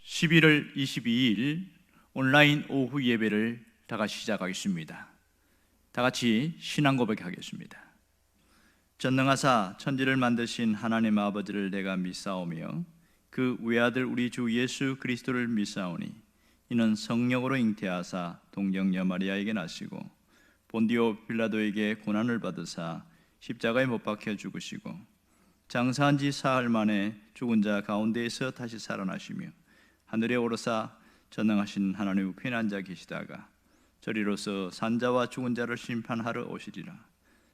11월 22일 온라인 오후 예배를 다 같이 시작하겠습니다. 다 같이 신앙 고백하겠습니다. 전능하사 천지를 만드신 하나님 아버지를 내가 믿사오며 그 외아들 우리 주 예수 그리스도를 믿사오니 이는 성령으로 잉태하사 동정녀 마리아에게 나시고 본디오 빌라도에게 고난을 받으사 십자가에 못 박혀 죽으시고 장사한 지 사흘 만에 죽은 자 가운데에서 다시 살아나시며 하늘에 오르사 전능하신 하나님 우편에 앉아 계시다가 저리로서 산자와 죽은 자를 심판하러 오시리라.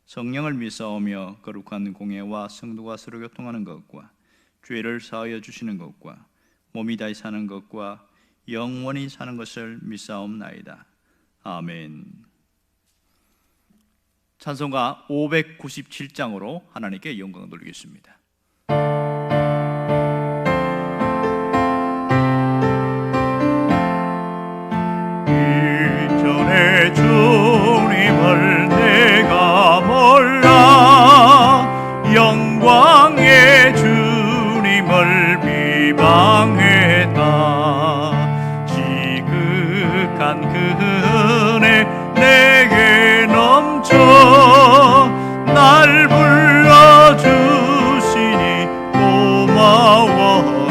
성령을 믿사오며 거룩한 공예와 성도가 서로 교통하는 것과 죄를 사하여 주시는 것과 몸이 다시 사는 것과 영원히 사는 것을 믿사옵나이다. 아멘. 찬송가 597장으로 하나님께 영광 돌리겠습니다. 이전에 주님을 내가 몰라 영광의 주님을 비방했다. 지극한 그 은혜 내게 넘쳐 날 불러주시니 고마워라.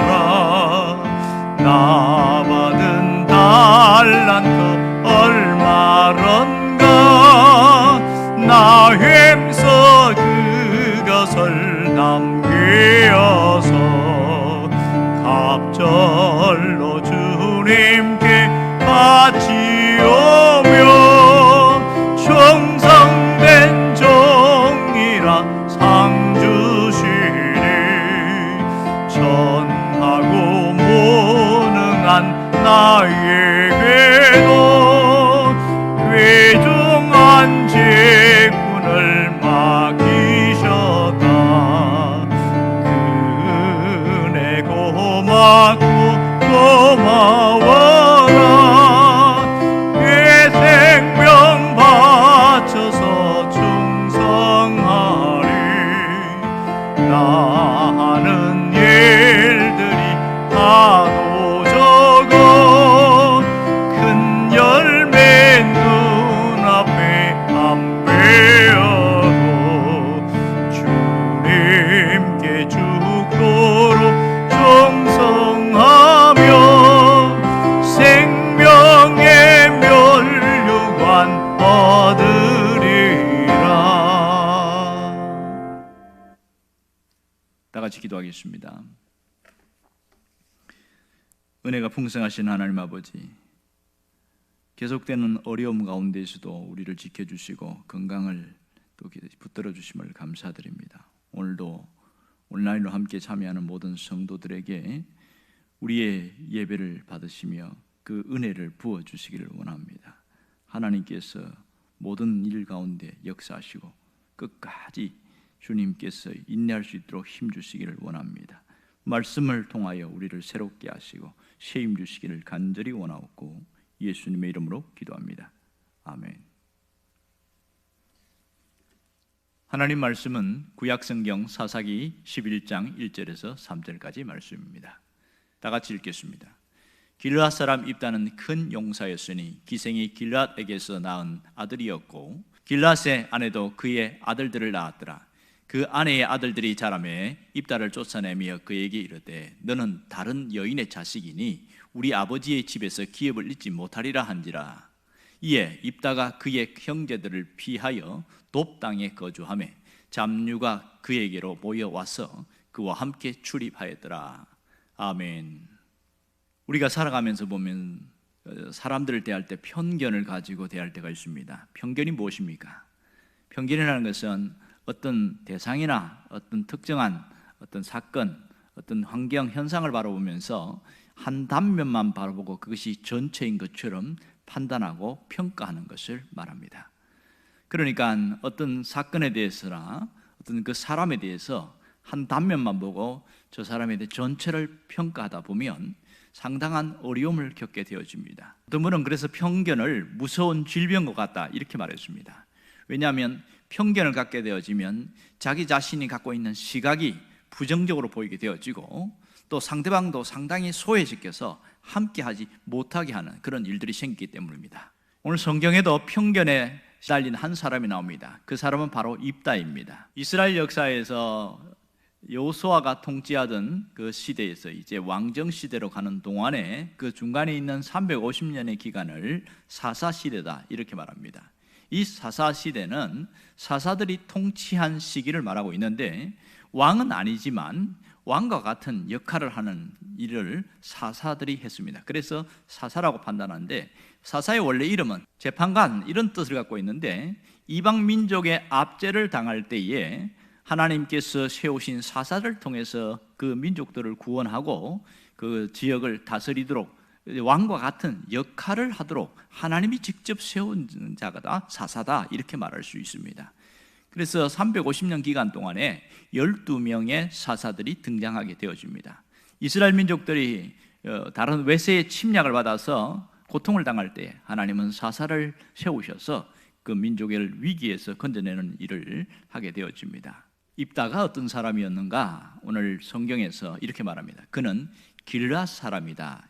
나 받은 달란트 얼마런가 나 햄서 그것을 남기어서 갑절로 주님께 바치오며 충성된 종이라 상 주시니 전하고 무능한 나에게도 귀중한 직분을 맡기셨다. 그 은혜 고맙고 고마워라. 내 생명 바쳐서 충성하리. 나 하는 일들이 하도 적어 큰 열매 눈앞에 안 베어도 주님께 죽도록 충성하며 생명의 면류관 얻으리라. 다 같이 기도하겠습니다. 은혜가 풍성하신 하나님 아버지, 계속되는 어려움 가운데에서도 우리를 지켜주시고 건강을 또 붙들어 주심을 감사드립니다. 오늘도 온라인으로 함께 참여하는 모든 성도들에게 우리의 예배를 받으시며 그 은혜를 부어주시기를 원합니다. 하나님께서 모든 일 가운데 역사하시고 끝까지 주님께서 인내할 수 있도록 힘주시기를 원합니다. 말씀을 통하여 우리를 새롭게 하시고 세임 주시기를 간절히 원하옵고 예수님의 이름으로 기도합니다. 아멘. 하나님 말씀은 구약성경 사사기 11장 1절에서 3절까지 말씀입니다. 다 같이 읽겠습니다. 길르앗 사람 입다는 큰 용사였으니 기생이 길르앗에게서 낳은 아들이었고 길르앗의 아내도 그의 아들들을 낳았더라. 그 아내의 아들들이 자라매 입다를 쫓아내며 그에게 이르되 너는 다른 여인의 자식이니 우리 아버지의 집에서 기업을 잊지 못하리라 한지라. 이에 입다가 그의 형제들을 피하여 돕 땅에 거주하매 잡류가 그에게로 모여와서 그와 함께 출입하였더라. 아멘. 우리가 살아가면서 보면 사람들을 대할 때 편견을 가지고 대할 때가 있습니다. 편견이 무엇입니까? 편견이라는 것은 어떤 대상이나 어떤 특정한 어떤 사건, 어떤 환경, 현상을 바라보면서 한 단면만 바라보고 그것이 전체인 것처럼 판단하고 평가하는 것을 말합니다. 그러니까 어떤 사건에 대해서나 어떤 그 사람에 대해서 한 단면만 보고 저 사람에 대해 전체를 평가하다 보면 상당한 어려움을 겪게 되어집니다. 어떤 분은 그래서 편견을 무서운 질병과 같다 이렇게 말했습니다. 왜냐하면 편견을 갖게 되어지면 자기 자신이 갖고 있는 시각이 부정적으로 보이게 되어지고 또 상대방도 상당히 소외시켜서 함께하지 못하게 하는 그런 일들이 생기기 때문입니다. 오늘 성경에도 편견에 시달린 한 사람이 나옵니다. 그 사람은 바로 입다입니다. 이스라엘 역사에서 여호수아가 통치하던 그 시대에서 이제 왕정 시대로 가는 동안에 그 중간에 있는 350년의 기간을 사사 시대다 이렇게 말합니다. 이 사사 시대는 사사들이 통치한 시기를 말하고 있는데 왕은 아니지만 왕과 같은 역할을 하는 일을 사사들이 했습니다. 그래서 사사라고 판단하는데 사사의 원래 이름은 재판관 이런 뜻을 갖고 있는데 이방 민족의 압제를 당할 때에 하나님께서 세우신 사사를 통해서 그 민족들을 구원하고 그 지역을 다스리도록 왕과 같은 역할을 하도록 하나님이 직접 세운 자가 사사다 이렇게 말할 수 있습니다. 그래서 350년 기간 동안에 12명의 사사들이 등장하게 되어집니다. 이스라엘 민족들이 다른 외세의 침략을 받아서 고통을 당할 때 하나님은 사사를 세우셔서 그 민족을 위기에서 건져내는 일을 하게 되어집니다. 입다가 어떤 사람이었는가? 오늘 성경에서 이렇게 말합니다. 그는 길앗 사람이다.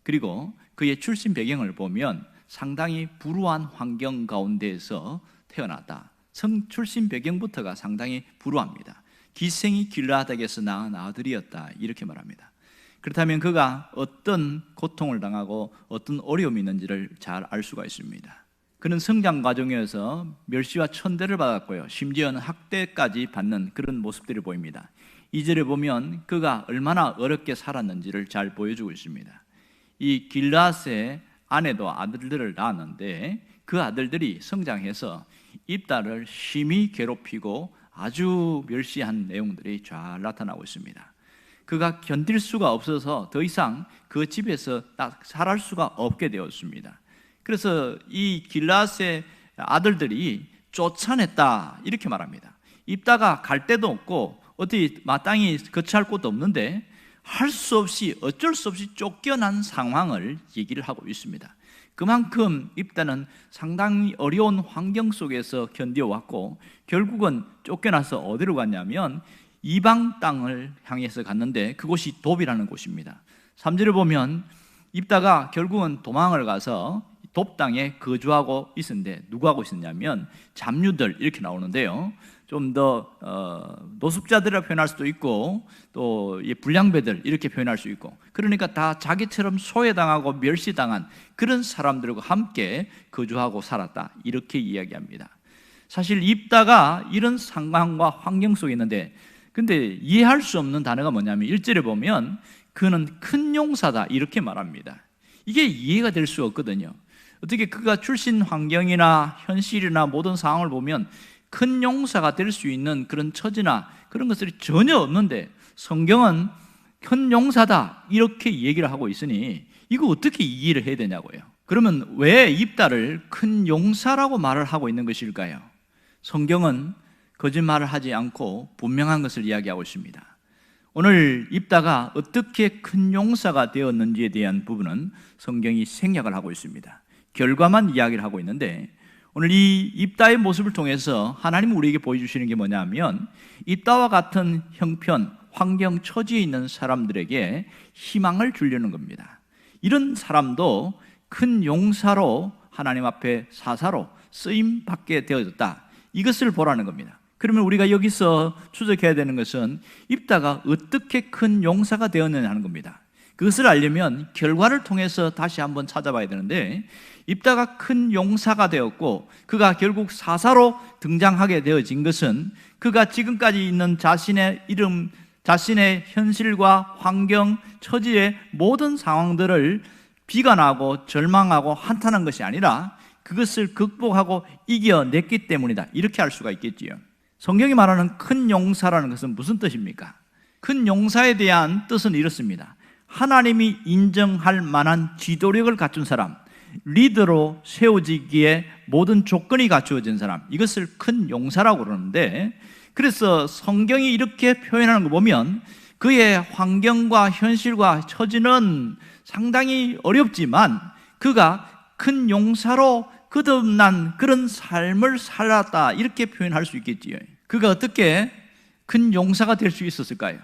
그리고 그의 출신 배경을 보면 상당히 불우한 환경 가운데에서 태어났다. 출신 배경부터가 상당히 불우합니다. 기생이 길앗에게서 낳은 아들이었다 이렇게 말합니다. 그렇다면 그가 어떤 고통을 당하고 어떤 어려움이 있는지를 잘 알 수가 있습니다. 그는 성장 과정에서 멸시와 천대를 받았고요, 심지어는 학대까지 받는 그런 모습들이 보입니다. 2절에 보면 그가 얼마나 어렵게 살았는지를 잘 보여주고 있습니다. 이 길앗의 아내도 아들들을 낳았는데 그 아들들이 성장해서 입다를 심히 괴롭히고 아주 멸시한 내용들이 잘 나타나고 있습니다. 그가 견딜 수가 없어서 더 이상 그 집에서 살할 수가 없게 되었습니다. 그래서 이 길앗의 아들들이 쫓아냈다 이렇게 말합니다. 입다가 갈 데도 없고 어디 마땅히 거처할 곳도 없는데 할 수 없이 어쩔 수 없이 쫓겨난 상황을 얘기를 하고 있습니다. 그만큼 입다는 상당히 어려운 환경 속에서 견뎌왔고 결국은 쫓겨나서 어디로 갔냐면 이방 땅을 향해서 갔는데 그곳이 돕이라는 곳입니다. 3절을 보면 입다가 결국은 도망을 가서 돕 땅에 거주하고 있었는데 누구하고 있었냐면 잡류들 이렇게 나오는데요, 좀 더 노숙자들이라 표현할 수도 있고 또 불량배들 이렇게 표현할 수 있고, 그러니까 다 자기처럼 소외당하고 멸시당한 그런 사람들과 함께 거주하고 살았다 이렇게 이야기합니다. 사실 입다가 이런 상황과 환경 속에 있는데 근데 이해할 수 없는 단어가 뭐냐면 1절에 보면 그는 큰 용사다 이렇게 말합니다. 이게 이해가 될 수 없거든요. 어떻게 그가 출신 환경이나 현실이나 모든 상황을 보면 큰 용사가 될 수 있는 그런 처지나 그런 것들이 전혀 없는데 성경은 큰 용사다 이렇게 얘기를 하고 있으니 이거 어떻게 이해를 해야 되냐고요. 그러면 왜 입다를 큰 용사라고 말을 하고 있는 것일까요? 성경은 거짓말을 하지 않고 분명한 것을 이야기하고 있습니다. 오늘 입다가 어떻게 큰 용사가 되었는지에 대한 부분은 성경이 생략을 하고 있습니다. 결과만 이야기를 하고 있는데 오늘 이 입다의 모습을 통해서 하나님은 우리에게 보여주시는 게 뭐냐면 입다와 같은 형편, 환경, 처지에 있는 사람들에게 희망을 주려는 겁니다. 이런 사람도 큰 용사로 하나님 앞에 사사로 쓰임받게 되어졌다, 이것을 보라는 겁니다. 그러면 우리가 여기서 추적해야 되는 것은 입다가 어떻게 큰 용사가 되었느냐 하는 겁니다. 그것을 알려면 결과를 통해서 다시 한번 찾아봐야 되는데 입다가 큰 용사가 되었고 그가 결국 사사로 등장하게 되어진 것은 그가 지금까지 있는 자신의 이름, 자신의 현실과 환경, 처지의 모든 상황들을 비관하고 절망하고 한탄한 것이 아니라 그것을 극복하고 이겨냈기 때문이다, 이렇게 할 수가 있겠지요. 성경이 말하는 큰 용사라는 것은 무슨 뜻입니까? 큰 용사에 대한 뜻은 이렇습니다. 하나님이 인정할 만한 지도력을 갖춘 사람, 리더로 세워지기에 모든 조건이 갖추어진 사람, 이것을 큰 용사라고 그러는데, 그래서 성경이 이렇게 표현하는 거 보면 그의 환경과 현실과 처지는 상당히 어렵지만 그가 큰 용사로 거듭난 그런 삶을 살았다, 이렇게 표현할 수 있겠지요. 그가 어떻게 큰 용사가 될 수 있었을까요?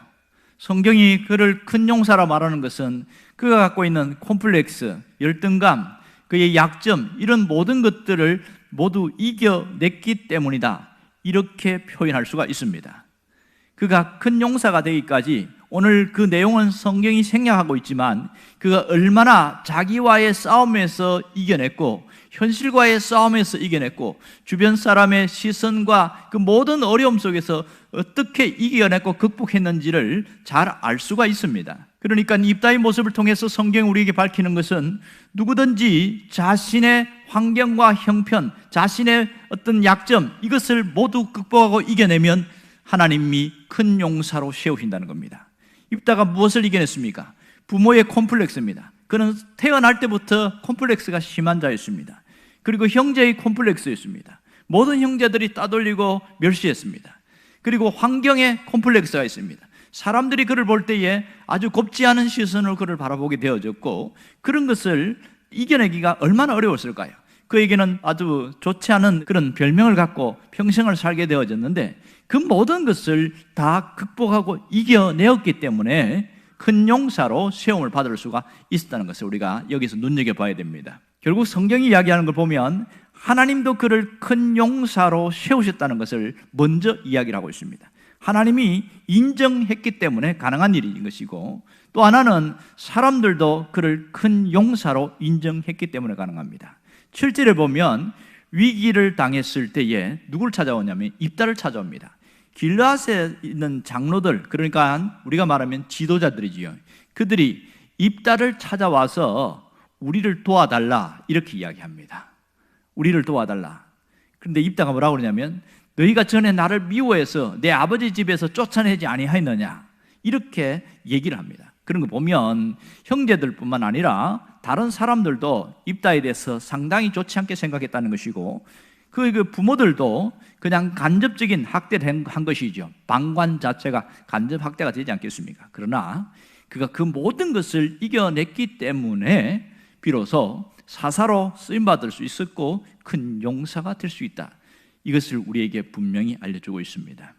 성경이 그를 큰 용사라 말하는 것은 그가 갖고 있는 콤플렉스, 열등감, 그의 약점, 이런 모든 것들을 모두 이겨냈기 때문이다, 이렇게 표현할 수가 있습니다. 그가 큰 용사가 되기까지, 오늘 그 내용은 성경이 생략하고 있지만 그가 얼마나 자기와의 싸움에서 이겨냈고 현실과의 싸움에서 이겨냈고 주변 사람의 시선과 그 모든 어려움 속에서 어떻게 이겨냈고 극복했는지를 잘 알 수가 있습니다. 그러니까 입다의 모습을 통해서 성경이 우리에게 밝히는 것은 누구든지 자신의 환경과 형편, 자신의 어떤 약점, 이것을 모두 극복하고 이겨내면 하나님이 큰 용사로 세우신다는 겁니다. 입다가 무엇을 이겨냈습니까? 부모의 콤플렉스입니다. 그는 태어날 때부터 콤플렉스가 심한 자였습니다. 그리고 형제의 콤플렉스였습니다. 모든 형제들이 따돌리고 멸시했습니다. 그리고 환경의 콤플렉스가 있습니다. 사람들이 그를 볼 때에 아주 곱지 않은 시선으로 그를 바라보게 되어졌고, 그런 것을 이겨내기가 얼마나 어려웠을까요? 그에게는 아주 좋지 않은 그런 별명을 갖고 평생을 살게 되어졌는데, 그 모든 것을 다 극복하고 이겨내었기 때문에 큰 용사로 세움을 받을 수가 있었다는 것을 우리가 여기서 눈여겨봐야 됩니다. 결국 성경이 이야기하는 걸 보면 하나님도 그를 큰 용사로 세우셨다는 것을 먼저 이야기를 하고 있습니다. 하나님이 인정했기 때문에 가능한 일인 것이고, 또 하나는 사람들도 그를 큰 용사로 인정했기 때문에 가능합니다. 7절에 보면 위기를 당했을 때에 누굴 찾아오냐면 입다를 찾아옵니다. 길르앗에 있는 장로들, 그러니까 우리가 말하면 지도자들이지요. 그들이 입다를 찾아와서 우리를 도와달라, 이렇게 이야기합니다. 우리를 도와달라. 그런데 입다가 뭐라고 그러냐면 너희가 전에 나를 미워해서 내 아버지 집에서 쫓아내지 아니하였느냐, 이렇게 얘기를 합니다. 그런 거 보면 형제들뿐만 아니라 다른 사람들도 입다에 대해서 상당히 좋지 않게 생각했다는 것이고, 그 부모들도 그냥 간접적인 학대를 한 것이죠. 방관 자체가 간접 학대가 되지 않겠습니까? 그러나 그가 그 모든 것을 이겨냈기 때문에 비로소 사사로 쓰임받을 수 있었고 큰 용사가 될 수 있다, 이것을 우리에게 분명히 알려주고 있습니다.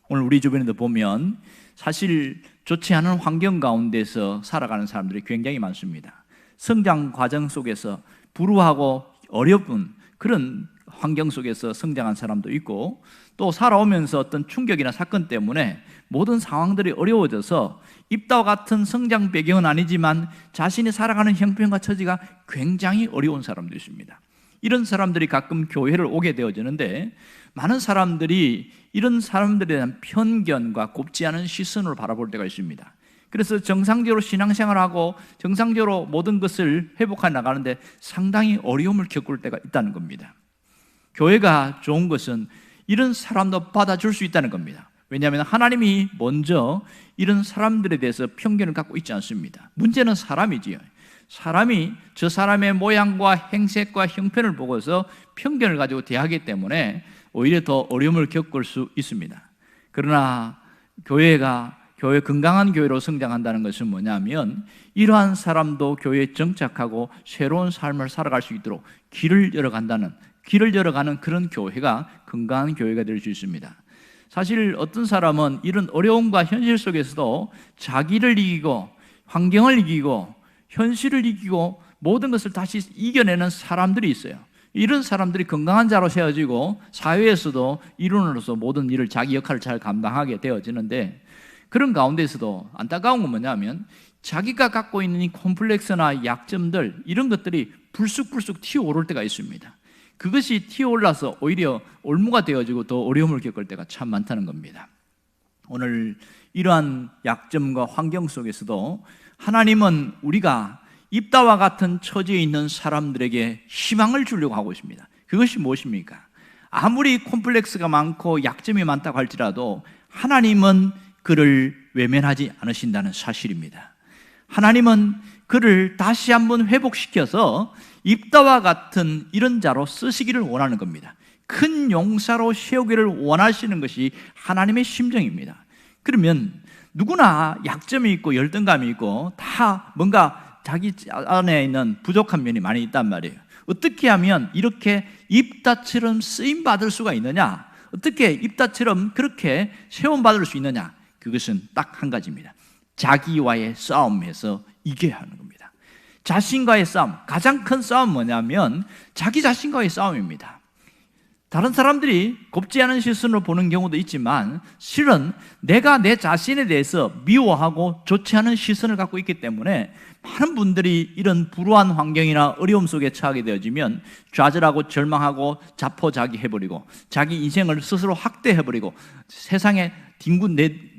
오늘 우리 주변에도 보면 사실 좋지 않은 환경 가운데서 살아가는 사람들이 굉장히 많습니다. 성장 과정 속에서 불우하고 어려운 그런 환경 속에서 성장한 사람도 있고, 또 살아오면서 어떤 충격이나 사건 때문에 모든 상황들이 어려워져서 입다와 같은 성장 배경은 아니지만 자신이 살아가는 형편과 처지가 굉장히 어려운 사람도 있습니다. 이런 사람들이 가끔 교회를 오게 되어지는데, 많은 사람들이 이런 사람들에 대한 편견과 곱지 않은 시선으로 바라볼 때가 있습니다. 그래서 정상적으로 신앙생활하고 정상적으로 모든 것을 회복해 나가는데 상당히 어려움을 겪을 때가 있다는 겁니다. 교회가 좋은 것은 이런 사람도 받아줄 수 있다는 겁니다. 왜냐하면 하나님이 먼저 이런 사람들에 대해서 편견을 갖고 있지 않습니다. 문제는 사람이지요. 사람이 저 사람의 모양과 행색과 형편을 보고서 편견을 가지고 대하기 때문에 오히려 더 어려움을 겪을 수 있습니다. 그러나 건강한 교회로 성장한다는 것은 뭐냐면, 이러한 사람도 교회에 정착하고 새로운 삶을 살아갈 수 있도록 길을 열어가는 그런 교회가 건강한 교회가 될 수 있습니다. 사실 어떤 사람은 이런 어려움과 현실 속에서도 자기를 이기고 환경을 이기고 현실을 이기고 모든 것을 다시 이겨내는 사람들이 있어요. 이런 사람들이 건강한 자로 세워지고 사회에서도 일원으로서 모든 일을 자기 역할을 잘 감당하게 되어지는데, 그런 가운데서도 안타까운 건 뭐냐면 자기가 갖고 있는 이 콤플렉스나 약점들, 이런 것들이 불쑥불쑥 튀어오를 때가 있습니다. 그것이 튀어올라서 오히려 올무가 되어지고 더 어려움을 겪을 때가 참 많다는 겁니다. 오늘 이러한 약점과 환경 속에서도 하나님은 우리가 입다와 같은 처지에 있는 사람들에게 희망을 주려고 하고 있습니다. 그것이 무엇입니까? 아무리 콤플렉스가 많고 약점이 많다고 할지라도 하나님은 그를 외면하지 않으신다는 사실입니다. 하나님은 그를 다시 한번 회복시켜서 입다와 같은 이런 자로 쓰시기를 원하는 겁니다. 큰 용사로 세우기를 원하시는 것이 하나님의 심정입니다. 그러면 누구나 약점이 있고 열등감이 있고 다 뭔가 자기 안에 있는 부족한 면이 많이 있단 말이에요. 어떻게 하면 이렇게 입다처럼 쓰임받을 수가 있느냐? 어떻게 입다처럼 그렇게 세움받을 수 있느냐? 그것은 딱 한 가지입니다. 자기와의 싸움에서 이겨야 하는 겁니다. 자신과의 싸움, 가장 큰 싸움은 뭐냐면 자기 자신과의 싸움입니다. 다른 사람들이 곱지 않은 시선으로 보는 경우도 있지만 실은 내가 내 자신에 대해서 미워하고 좋지 않은 시선을 갖고 있기 때문에 많은 분들이 이런 불우한 환경이나 어려움 속에 처하게 되어지면 좌절하고 절망하고 자포자기해버리고 자기 인생을 스스로 학대해버리고 세상에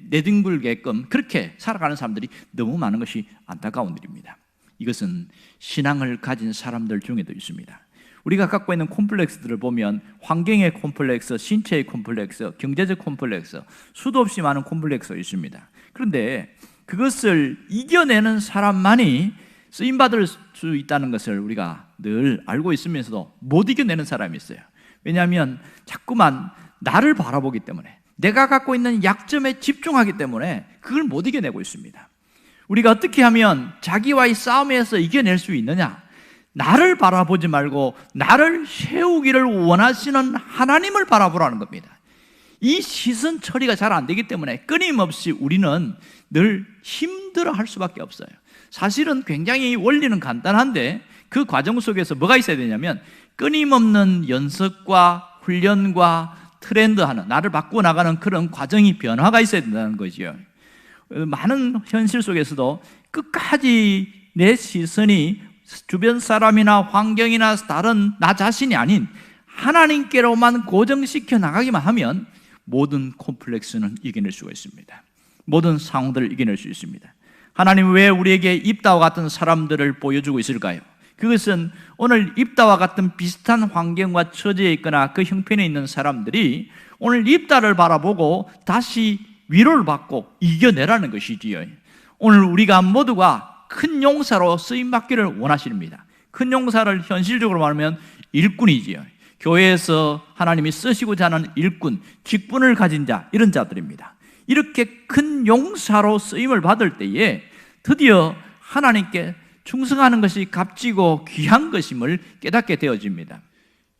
내뒹굴게끔 그렇게 살아가는 사람들이 너무 많은 것이 안타까운 일입니다. 이것은 신앙을 가진 사람들 중에도 있습니다. 우리가 갖고 있는 콤플렉스들을 보면 환경의 콤플렉스, 신체의 콤플렉스, 경제적 콤플렉스, 수도 없이 많은 콤플렉스가 있습니다. 그런데 그것을 이겨내는 사람만이 쓰임받을 수 있다는 것을 우리가 늘 알고 있으면서도 못 이겨내는 사람이 있어요. 왜냐하면 자꾸만 나를 바라보기 때문에, 내가 갖고 있는 약점에 집중하기 때문에 그걸 못 이겨내고 있습니다. 우리가 어떻게 하면 자기와의 싸움에서 이겨낼 수 있느냐? 나를 바라보지 말고 나를 세우기를 원하시는 하나님을 바라보라는 겁니다. 이 시선 처리가 잘 안 되기 때문에 끊임없이 우리는 늘 힘들어할 수밖에 없어요. 사실은 굉장히 원리는 간단한데 그 과정 속에서 뭐가 있어야 되냐면 끊임없는 연습과 훈련과 트렌드하는, 나를 바꾸어 나가는 그런 과정이 변화가 있어야 된다는 거죠. 많은 현실 속에서도 끝까지 내 시선이 주변 사람이나 환경이나 다른 나 자신이 아닌 하나님께로만 고정시켜 나가기만 하면 모든 콤플렉스는 이겨낼 수가 있습니다. 모든 상황들을 이겨낼 수 있습니다. 하나님 왜 우리에게 입다와 같은 사람들을 보여주고 있을까요? 그것은 오늘 입다와 같은 비슷한 환경과 처지에 있거나 그 형편에 있는 사람들이 오늘 입다를 바라보고 다시 위로를 받고 이겨내라는 것이지요. 오늘 우리가 모두가 큰 용사로 쓰임받기를 원하십니다. 큰 용사를 현실적으로 말하면 일꾼이지요. 교회에서 하나님이 쓰시고자 하는 일꾼, 직분을 가진 자, 이런 자들입니다. 이렇게 큰 용사로 쓰임을 받을 때에 드디어 하나님께 충성하는 것이 값지고 귀한 것임을 깨닫게 되어집니다.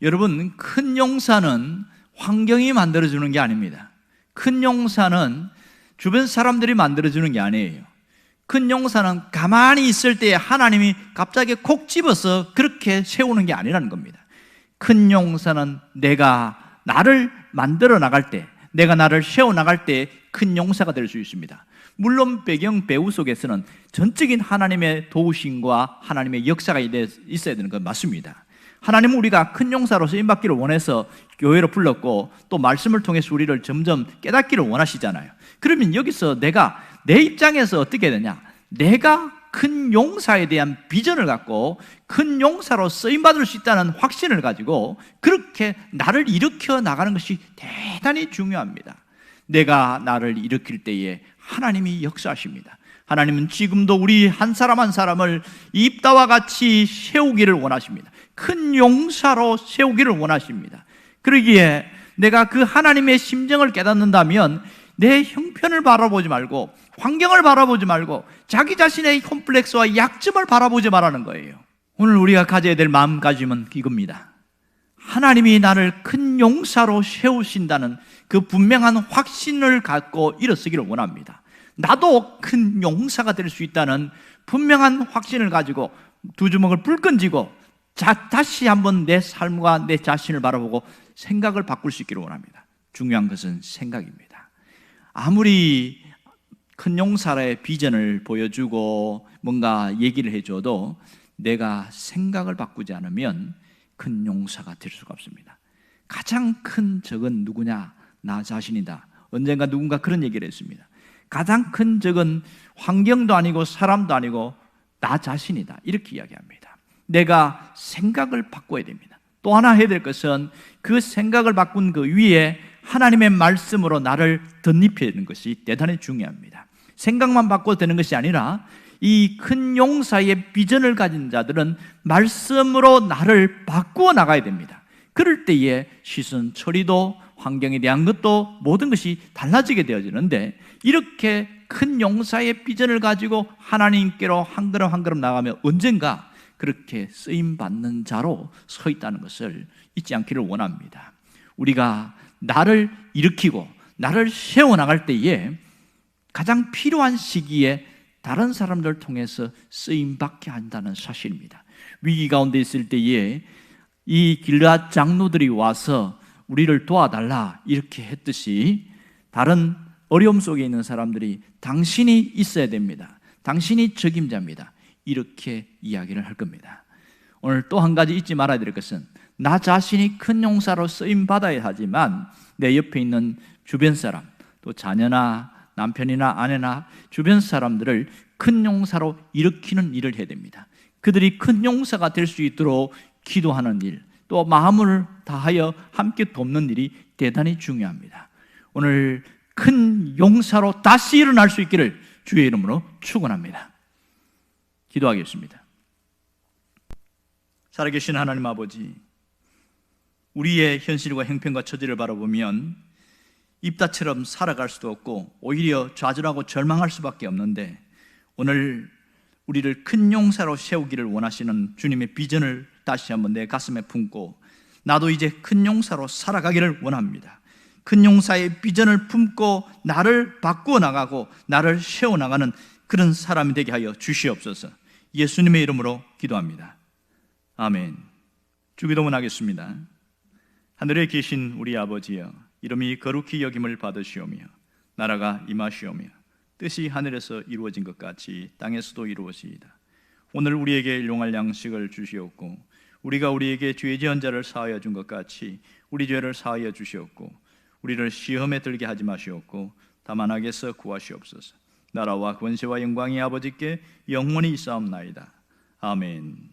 여러분, 큰 용사는 환경이 만들어주는 게 아닙니다. 큰 용사는 주변 사람들이 만들어주는 게 아니에요. 큰 용사는 가만히 있을 때 하나님이 갑자기 콕 집어서 그렇게 세우는 게 아니라는 겁니다. 큰 용사는 내가 나를 만들어 나갈 때, 내가 나를 세워 나갈 때 큰 용사가 될 수 있습니다. 물론 배경 배우 속에서는 전적인 하나님의 도우심과 하나님의 역사가 있어야 되는 건 맞습니다. 하나님은 우리가 큰 용사로 쓰임받기를 원해서 교회로 불렀고 또 말씀을 통해서 우리를 점점 깨닫기를 원하시잖아요. 그러면 여기서 내가 내 입장에서 어떻게 되냐? 내가 큰 용사에 대한 비전을 갖고 큰 용사로 쓰임받을 수 있다는 확신을 가지고 그렇게 나를 일으켜 나가는 것이 대단히 중요합니다. 내가 나를 일으킬 때에 하나님이 역사하십니다. 하나님은 지금도 우리 한 사람 한 사람을 입다와 같이 세우기를 원하십니다. 큰 용사로 세우기를 원하십니다. 그러기에 내가 그 하나님의 심정을 깨닫는다면 내 형편을 바라보지 말고 환경을 바라보지 말고 자기 자신의 콤플렉스와 약점을 바라보지 말라는 거예요. 오늘 우리가 가져야 될 마음가짐은 이겁니다. 하나님이 나를 큰 용사로 세우신다는 그 분명한 확신을 갖고 일어서기를 원합니다. 나도 큰 용사가 될 수 있다는 분명한 확신을 가지고 두 주먹을 불끈 쥐고 다시 한번 내 삶과 내 자신을 바라보고 생각을 바꿀 수 있기를 원합니다. 중요한 것은 생각입니다. 아무리 큰 용사의 비전을 보여주고 뭔가 얘기를 해줘도 내가 생각을 바꾸지 않으면 큰 용사가 될 수가 없습니다. 가장 큰 적은 누구냐? 나 자신이다. 언젠가 누군가 그런 얘기를 했습니다. 가장 큰 적은 환경도 아니고 사람도 아니고 나 자신이다. 이렇게 이야기합니다. 내가 생각을 바꿔야 됩니다. 또 하나 해야 될 것은 그 생각을 바꾼 그 위에 하나님의 말씀으로 나를 덧입히는 것이 대단히 중요합니다. 생각만 바꿔도 되는 것이 아니라 이 큰 용사의 비전을 가진 자들은 말씀으로 나를 바꾸어 나가야 됩니다. 그럴 때에 시선 처리도 환경에 대한 것도 모든 것이 달라지게 되어지는데 이렇게 큰 용사의 비전을 가지고 하나님께로 한 걸음 한 걸음 나가면 언젠가 그렇게 쓰임받는 자로 서 있다는 것을 잊지 않기를 원합니다. 우리가 나를 일으키고 나를 세워나갈 때에 가장 필요한 시기에 다른 사람들을 통해서 쓰임받게 한다는 사실입니다. 위기 가운데 있을 때에 이 길르앗 장로들이 와서 우리를 도와달라 이렇게 했듯이 다른 어려움 속에 있는 사람들이 당신이 있어야 됩니다, 당신이 적임자입니다, 이렇게 이야기를 할 겁니다. 오늘 또 한 가지 잊지 말아야 될 것은 나 자신이 큰 용사로 쓰임받아야 하지만 내 옆에 있는 주변 사람, 또 자녀나 남편이나 아내나 주변 사람들을 큰 용사로 일으키는 일을 해야 됩니다. 그들이 큰 용사가 될 수 있도록 기도하는 일, 또 마음을 다하여 함께 돕는 일이 대단히 중요합니다. 오늘 큰 용사로 다시 일어날 수 있기를 주의 이름으로 축원합니다. 기도하겠습니다. 살아계신 하나님 아버지, 우리의 현실과 형편과 처지를 바라보면 입다처럼 살아갈 수도 없고 오히려 좌절하고 절망할 수밖에 없는데, 오늘 우리를 큰 용사로 세우기를 원하시는 주님의 비전을 다시 한번 내 가슴에 품고 나도 이제 큰 용사로 살아가기를 원합니다. 큰 용사의 비전을 품고 나를 바꾸어 나가고 나를 세워나가는 그런 사람이 되게 하여 주시옵소서. 예수님의 이름으로 기도합니다. 아멘. 주기도문 하겠습니다. 하늘에 계신 우리 아버지여, 이름이 거룩히 여김을 받으시오며 나라가 임하시오며 뜻이 하늘에서 이루어진 것 같이 땅에서도 이루어지이다. 오늘 우리에게 일용할 양식을 주시옵고 우리가 우리에게 죄 지은 자를 사하여 준 것 같이 우리 죄를 사하여 주시옵고 우리를 시험에 들게 하지 마시옵고 다만 악에서 구하시옵소서. 나라와 권세와 영광이 아버지께 영원히 있사옵나이다. 아멘.